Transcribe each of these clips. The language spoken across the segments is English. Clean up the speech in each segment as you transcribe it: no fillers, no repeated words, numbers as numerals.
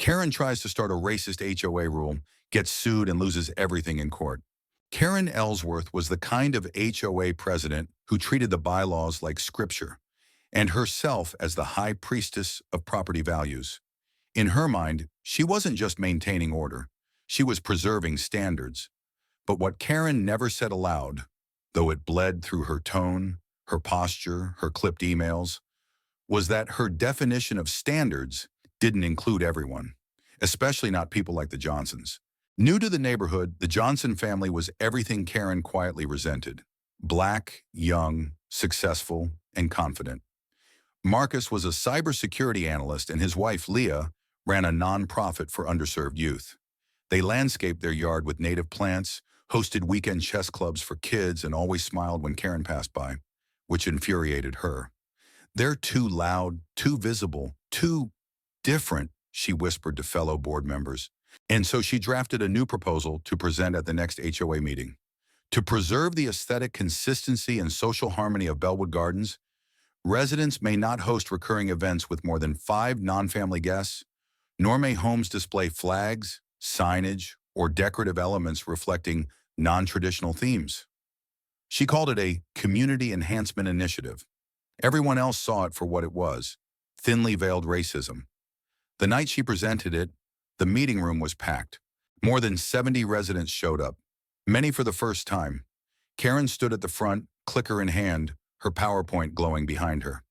Karen tries to start a racist HOA rule, gets sued, and loses everything in court. Karen Ellsworth was the kind of HOA president who treated the bylaws like scripture, and herself as the high priestess of property values. In her mind, she wasn't just maintaining order, she was preserving standards. But what Karen never said aloud, though it bled through her tone, her posture, her clipped emails, was that her definition of standards didn't include everyone, especially not people like the Johnsons. New to the neighborhood, the Johnson family was everything Karen quietly resented. Black, young, successful, and confident. Marcus was a cybersecurity analyst, and his wife, Leah, ran a nonprofit for underserved youth. They landscaped their yard with native plants, hosted weekend chess clubs for kids, and always smiled when Karen passed by, which infuriated her. "They're too loud, too visible, too different," she whispered to fellow board members. And so she drafted a new proposal to present at the next HOA meeting. To preserve the aesthetic consistency and social harmony of Bellwood Gardens, residents may not host recurring events with more than 5 non-family guests, nor may homes display flags, signage, or decorative elements reflecting non-traditional themes. She called it a community enhancement initiative. Everyone else saw it for what it was, thinly veiled racism. The night she presented it, the meeting room was packed. More than 70 residents showed up, many for the first time. Karen stood at the front, clicker in hand, her PowerPoint glowing behind her.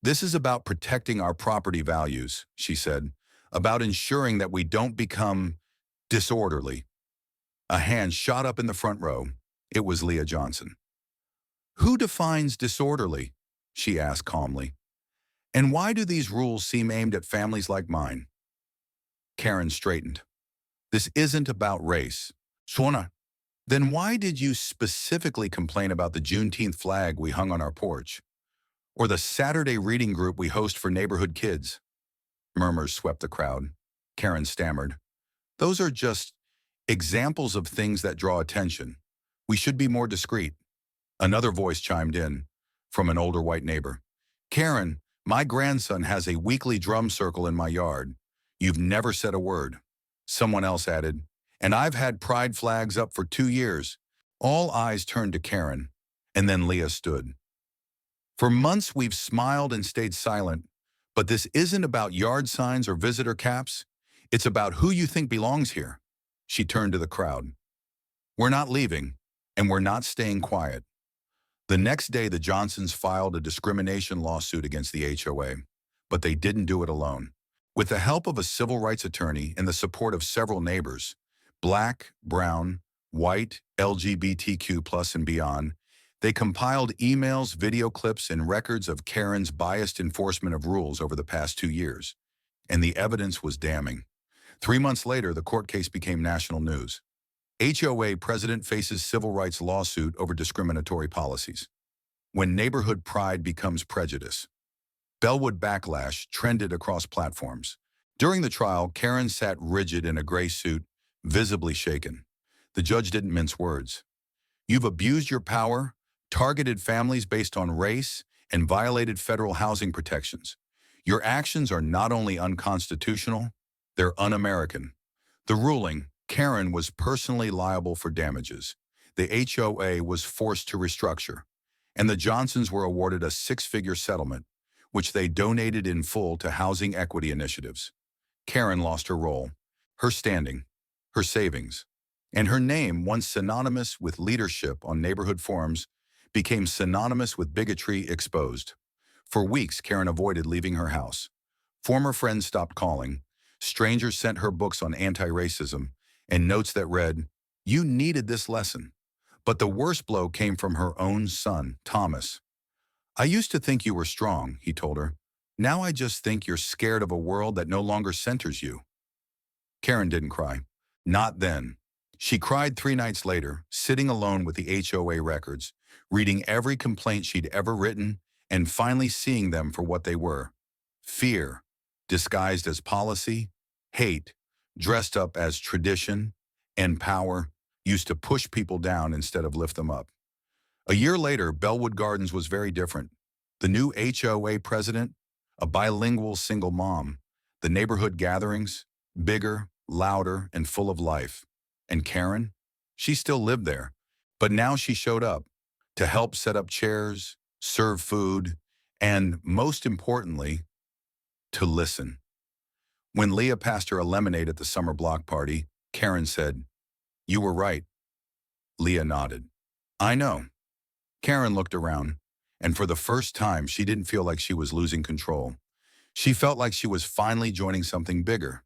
"This is about protecting our property values," she said, "about ensuring that we don't become disorderly." A hand shot up in the front row. It was Leah Johnson. "Who defines disorderly?" she asked calmly. "And why do these rules seem aimed at families like mine?" Karen straightened. "This isn't about race." "Suona, then why did you specifically complain about the Juneteenth flag we hung on our porch? Or the Saturday reading group we host for neighborhood kids?" Murmurs swept the crowd. Karen stammered. "Those are just examples of things that draw attention. We should be more discreet." Another voice chimed in, from an older white neighbor. "Karen, my grandson has a weekly drum circle in my yard. You've never said a word." Someone else added, "And I've had pride flags up for 2 years." All eyes turned to Karen, and then Leah stood. "For months we've smiled and stayed silent, but this isn't about yard signs or visitor caps. It's about who you think belongs here." She turned to the crowd. "We're not leaving, and we're not staying quiet." The next day, the Johnsons filed a discrimination lawsuit against the HOA, but they didn't do it alone. With the help of a civil rights attorney and the support of several neighbors, Black, brown, white, LGBTQ+, and beyond, they compiled emails, video clips, and records of Karen's biased enforcement of rules over the past 2 years. And the evidence was damning. 3 months later, the court case became national news. HOA president faces civil rights lawsuit over discriminatory policies. When neighborhood pride becomes prejudice. Bellwood backlash trended across platforms. During the trial, Karen sat rigid in a gray suit, visibly shaken. The judge didn't mince words. "You've abused your power, targeted families based on race, and violated federal housing protections. Your actions are not only unconstitutional, they're un-American." The ruling, Karen was personally liable for damages. The HOA was forced to restructure, and the Johnsons were awarded a 6-figure settlement, which they donated in full to housing equity initiatives. Karen lost her role, her standing, her savings, and her name, once synonymous with leadership on neighborhood forums, became synonymous with bigotry exposed. For weeks, Karen avoided leaving her house. Former friends stopped calling. Strangers sent her books on anti-racism and notes that read, "You needed this lesson." But the worst blow came from her own son, Thomas. "I used to think you were strong," he told her. "Now I just think you're scared of a world that no longer centers you." Karen didn't cry. Not then. She cried 3 nights later, sitting alone with the HOA records, reading every complaint she'd ever written, and finally seeing them for what they were. Fear, disguised as policy, hate, dressed up as tradition, and power, used to push people down instead of lift them up. A year later, Bellwood Gardens was very different. The new HOA president, a bilingual single mom, The neighborhood gatherings, bigger, louder, and full of life. And Karen? She still lived there, but now she showed up to help set up chairs, serve food, and most importantly, to listen. When Leah passed her a lemonade at the summer block party, Karen said, "You were right." Leah nodded. "I know." Karen looked around, and for the first time, she didn't feel like she was losing control. She felt like she was finally joining something bigger.